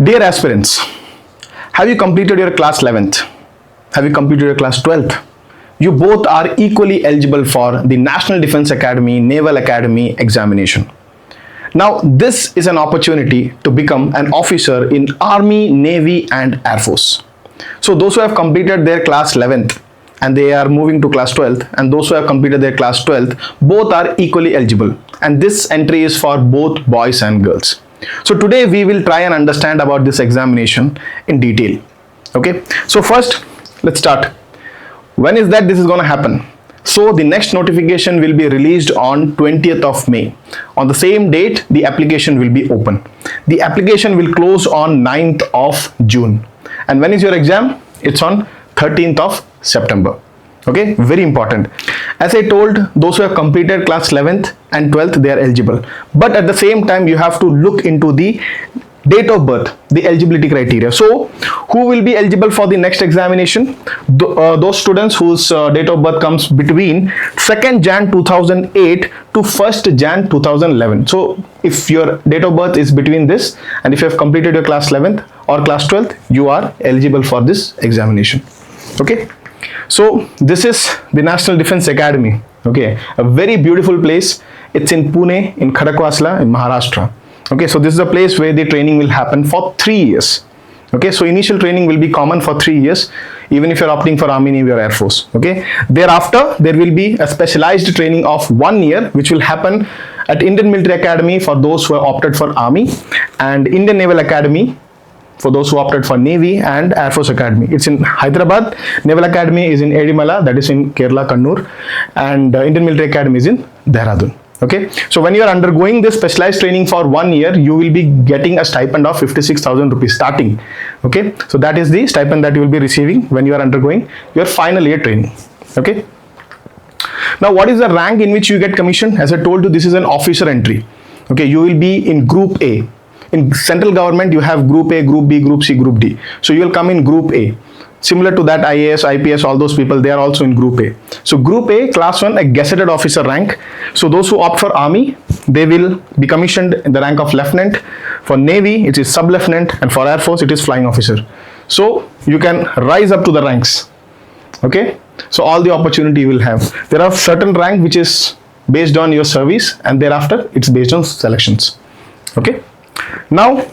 Dear aspirants, have you completed your class 11th? Have you completed your class 12th? You both are equally eligible for the National Defense Academy Naval Academy examination. Now, this is an opportunity to become an officer in Army, Navy and Air Force. So those who have completed their class 11th and they are moving to class 12th, and those who have completed their class 12th, both are equally eligible, and this entry is for both boys and girls. So today we will try and understand about this examination in detail. Okay, so first let's start. When is that this is going to happen? So the next notification will be released on 20th of May. On the same date, the application will be open. The application will close on 9th of June. And when is your exam? It's on 13th of September. Okay, very important. As I told, those who have completed class 11th and 12th, they are eligible. But at the same time, you have to look into the date of birth, the eligibility criteria. So who will be eligible for the next examination? Those students whose date of birth comes between 2nd Jan 2008 to 1st Jan 2011. So if your date of birth is between this, and if you have completed your class 11th or class 12th, you are eligible for this examination. Okay, so this is the National Defense Academy. Okay, a very beautiful place. It's in Pune, in Khadakwasla, in Maharashtra. Okay, so this is a place where the training will happen for 3 years. Okay, so initial training will be common for 3 years, even if you're opting for Army, Navy or Air Force. Okay, thereafter there will be a specialized training of 1 year, which will happen at Indian Military Academy for those who have opted for Army, and Indian Naval Academy for those who opted for Navy, and Air Force Academy. It's in Hyderabad. Naval Academy is in Edimala, that is in Kerala, Kannur, and Indian Military Academy is in Dehradun. Okay, so when you are undergoing this specialized training for 1 year, you will be getting a stipend of 56,000 rupees starting. Okay, so that is the stipend that you will be receiving when you are undergoing your final year training. Okay, now what is the rank in which you get commission? As I told you, this is an officer entry. Okay, you will be in Group A. In central government, you have Group A, Group B, Group C, Group D. So you will come in Group A. Similar to that, IAS, IPS, all those people, they are also in Group A. So Group A, Class 1, a gazetted officer rank. So those who opt for Army, they will be commissioned in the rank of Lieutenant. For Navy, it is Sub-Lieutenant, and for Air Force, it is Flying Officer. So you can rise up to the ranks. Okay, so all the opportunity you will have. There are certain rank which is based on your service, and thereafter it's based on selections. Okay. Now,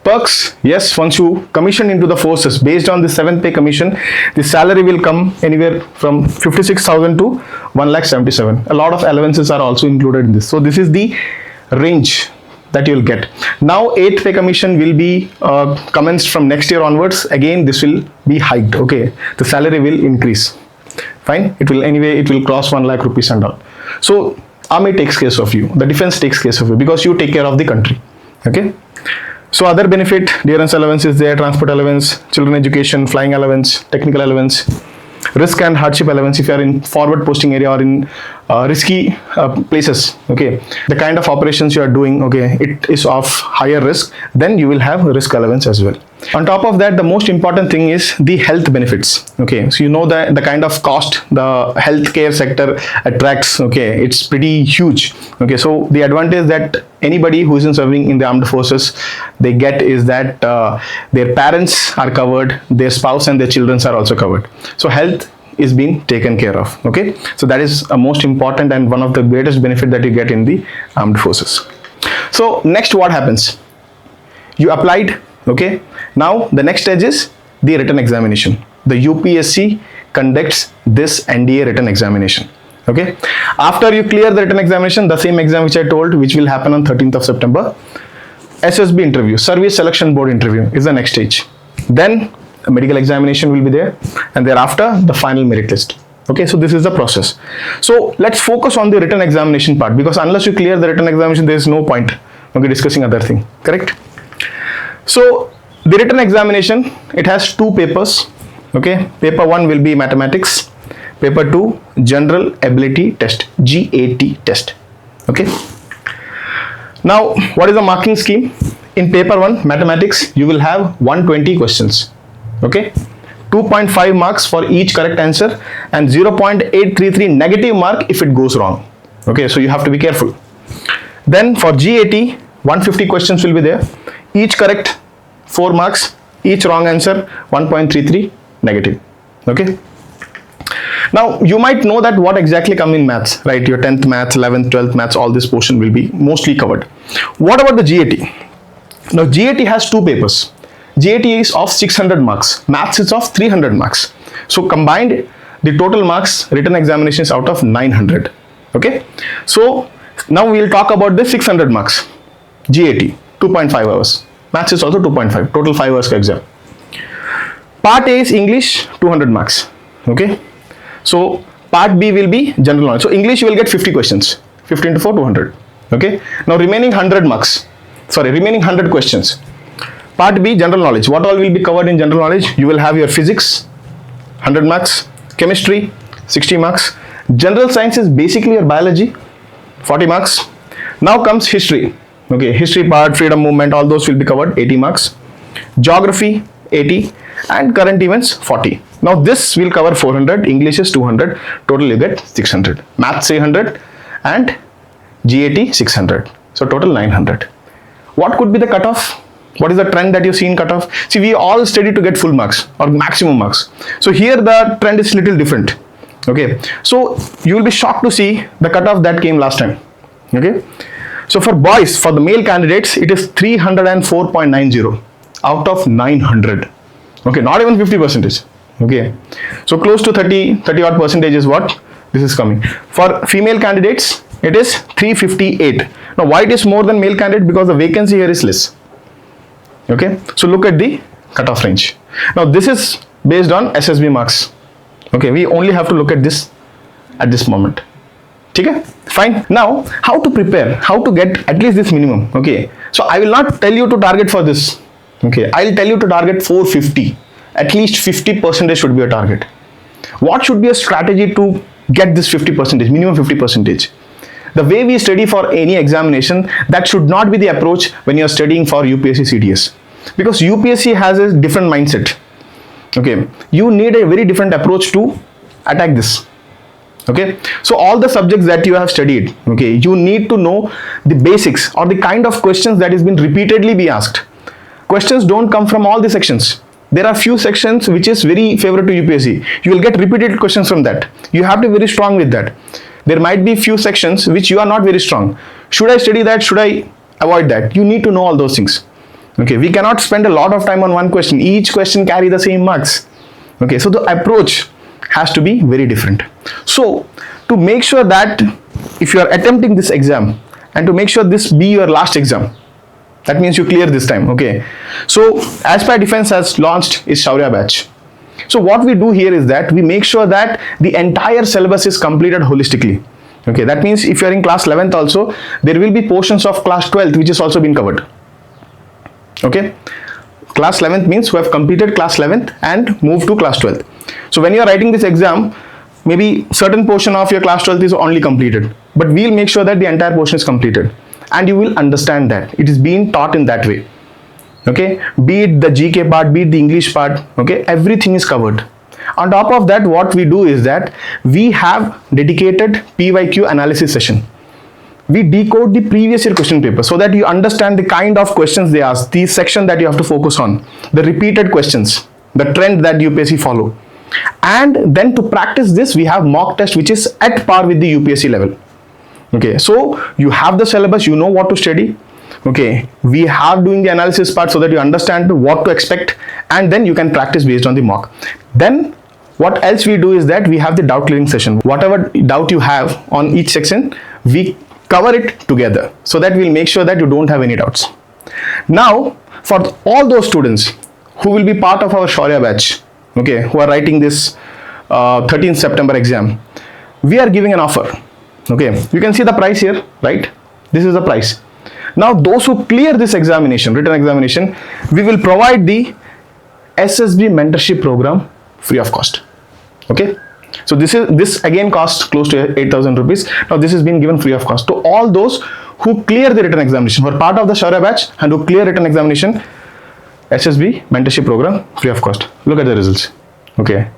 perks, yes, once you commission into the forces, based on the 7th pay commission, the salary will come anywhere from 56,000 to 1,77,000. A lot of allowances are also included in this. So this is the range that you will get. Now 8th pay commission will be commenced from next year onwards. Again, this will be hiked. Okay, the salary will increase. Fine, it will cross 1 lakh rupees and all. So Army takes care of you, the defense takes care of you, because you take care of the country. Okay, so other benefit, dearance allowance is there, transport allowance, children education, flying allowance, technical allowance, risk and hardship allowance if you are in forward posting area or in risky places. Okay, the kind of operations you are doing, okay, it is of higher risk, then you will have risk allowance as well. On top of that, the most important thing is the health benefits. Okay, so you know that the kind of cost the healthcare sector attracts, okay, it's pretty huge. Okay, so the advantage that anybody who is serving in the armed forces they get is that their parents are covered, their spouse and their children are also covered. So health is being taken care of. Okay, so that is a most important and one of the greatest benefit that you get in the armed forces. So next, what happens? You applied. Okay, now the next stage is the written examination. The UPSC conducts this NDA written examination. Okay, after you clear the written examination, the same exam which I told, which will happen on 13th of September, SSB interview, Service Selection Board interview is the next stage. Then a medical examination will be there, and thereafter the final merit list. Okay, so this is the process. So let's focus on the written examination part, because unless you clear the written examination, there is no point, okay, discussing other thing. Correct? So the written examination, it has 2 papers. Okay, paper 1 will be mathematics, paper 2 general ability test, GAT test. Okay, now what is the marking scheme? In paper 1 mathematics, you will have 120 questions. Okay, 2.5 marks for each correct answer and 0.833 negative mark if it goes wrong. Okay, so you have to be careful. Then for GAT, 150 questions will be there. Each correct 4 marks, each wrong answer 1.33 negative. Okay. Now you might know that what exactly come in maths, right? Your 10th maths, 11th, 12th maths, all this portion will be mostly covered. What about the GAT? Now GAT has two papers. GAT is of 600 marks, maths is of 300 marks. So combined, the total marks written examination is out of 900. Okay. So now we will talk about the 600 marks. GAT 2.5 hours. Maths is also 2.5. Total 5 hours exam. Part A is English, 200 marks. Okay. So part B will be general knowledge. So English you will get 50 questions. 50 into 4, 200. Okay. Now remaining 100 marks. Remaining 100 questions. Part B, general knowledge. What all will be covered in general knowledge? You will have your physics, 100 marks. Chemistry, 60 marks. General science is basically your biology, 40 marks. Now comes history. Okay, history part, freedom movement, all those will be covered, 80 marks. Geography, 80, and current events, 40. Now this will cover 400, English is 200, total you get 600. Maths 300 and GAT 600. So total 900. What could be the cutoff? What is the trend that you see in cutoff? See, we all study to get full marks or maximum marks. So here the trend is little different. Okay, so you will be shocked to see the cutoff that came last time. Okay, so for boys, for the male candidates, it is 304.90 out of 900. Okay, not even 50%. Okay, so close to 30 odd percentage is what this is coming. For female candidates, it is 358. Now why it is more than male candidate? Because the vacancy here is less. Okay, so look at the cutoff range. Now this is based on SSB marks. Okay, we only have to look at this at this moment. Okay, fine. Now how to prepare, how to get at least this minimum. Okay, so I will not tell you to target for this. Okay, I will tell you to target 450. At least 50% should be a target. What should be a strategy to get this 50%, minimum 50%? The way we study for any examination, that should not be the approach when you are studying for UPSC CDS, because UPSC has a different mindset. Okay, you need a very different approach to attack this. Okay, so all the subjects that you have studied, okay, you need to know the basics or the kind of questions that is been repeatedly be asked. Questions don't come from all the sections. There are few sections which is very favorite to UPSC. You will get repeated questions from that. You have to be very strong with that. There might be few sections which you are not very strong. Should I study that? Should I avoid that? You need to know all those things. Okay, we cannot spend a lot of time on one question. Each question carry the same marks. Okay, so the approach has to be very different. So to make sure that if you are attempting this exam and to make sure this be your last exam, that means you clear this time. Okay, so Aspire Defense has launched its Shaurya batch. So what we do here is that we make sure that the entire syllabus is completed holistically. Okay, that means if you are in class 11th also, there will be portions of class 12th which is also been covered. Okay, class 11th means who have completed class 11th and moved to class 12th. So when you are writing this exam, maybe certain portion of your class 12th is only completed, but we will make sure that the entire portion is completed and you will understand that it is being taught in that way. Okay, be it the GK part, be it the English part, okay, everything is covered. On top of that, what we do is that we have dedicated PYQ analysis session. We decode the previous year question paper so that you understand the kind of questions they ask, the section that you have to focus on, the repeated questions, the trend that UPSC follow. And then to practice this, we have mock test which is at par with the UPSC level. Okay, so you have the syllabus, you know what to study. Okay, we have doing the analysis part so that you understand what to expect, and then you can practice based on the mock. Then what else we do is that we have the doubt clearing session. Whatever doubt you have on each section, we cover it together so that we'll make sure that you don't have any doubts. Now for all those students who will be part of our Shaurya batch, okay, who are writing this 13th September exam, we are giving an offer. Okay, you can see the price here, right? This is the price. Now those who clear this examination, written examination, we will provide the SSB mentorship program free of cost. Okay, so this again costs close to 8,000 rupees. Now this is being given free of cost to all those who clear the written examination, who are part of the Shaurya batch and who clear written examination. SSB mentorship program free of cost. Look at the results. Okay,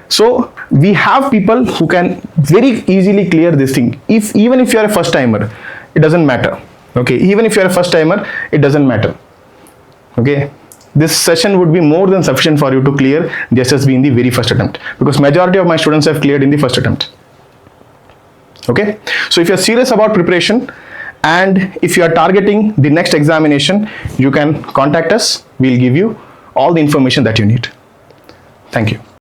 so we have people who can very easily clear this thing. Even if you are a first timer, it doesn't matter. Okay, even if you are a first timer, it doesn't matter. Okay, this session would be more than sufficient for you to clear the SSB in the very first attempt, because majority of my students have cleared in the first attempt. Okay, so if you're serious about preparation and if you are targeting the next examination, you can contact us. We'll give you all the information that you need. Thank you.